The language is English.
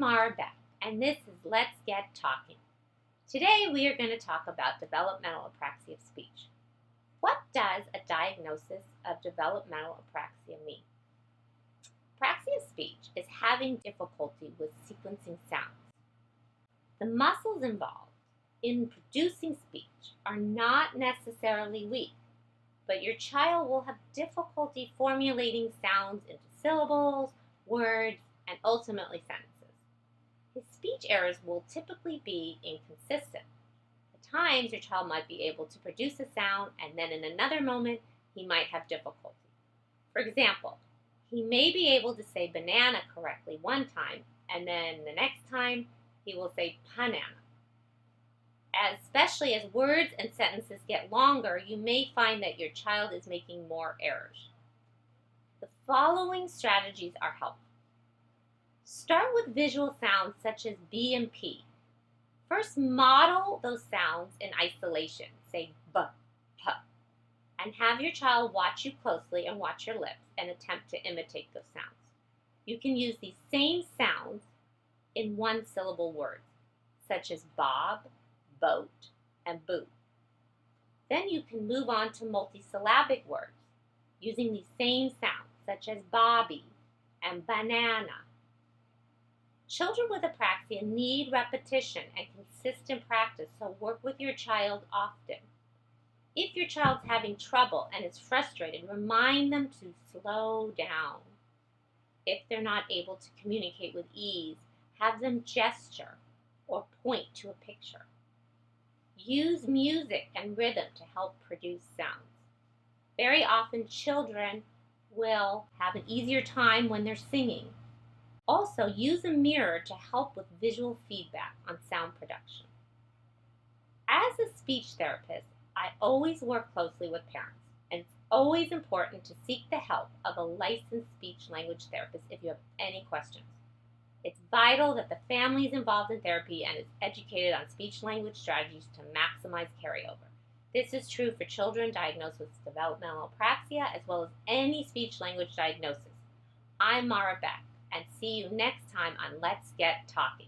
I'm Beck, and this is Let's Get Talking. Today we are going to talk about developmental apraxia of speech. What does a diagnosis of developmental apraxia mean? Apraxia of speech is having difficulty with sequencing sounds. The muscles involved in producing speech are not necessarily weak, but your child will have difficulty formulating sounds into syllables, words, and ultimately sentenences. His speech errors will typically be inconsistent. At times, your child might be able to produce a sound, and then in another moment, he might have difficulty. For example, he may be able to say banana correctly one time, and then the next time, he will say banana. Especially as words and sentences get longer, you may find that your child is making more errors. The following strategies are helpful. Start with visual sounds such as B and P. First, model those sounds in isolation, say B, P, and have your child watch you closely and watch your lips and attempt to imitate those sounds. You can use these same sounds in one-syllable words, such as Bob, boat, and boot. Then you can move on to multisyllabic words using these same sounds, such as Bobby and banana. Children with apraxia need repetition and consistent practice, so work with your child often. If your child's having trouble and is frustrated, remind them to slow down. If they're not able to communicate with ease, have them gesture or point to a picture. Use music and rhythm to help produce sounds. Very often, children will have an easier time when they're singing. Also, use a mirror to help with visual feedback on sound production. As a speech therapist, I always work closely with parents, and it's always important to seek the help of a licensed speech language therapist if you have any questions. It's vital that the family is involved in therapy and is educated on speech-language strategies to maximize carryover. This is true for children diagnosed with developmental apraxia as well as any speech-language diagnosis. I'm Beck, and see you next time on Let's Get Talking.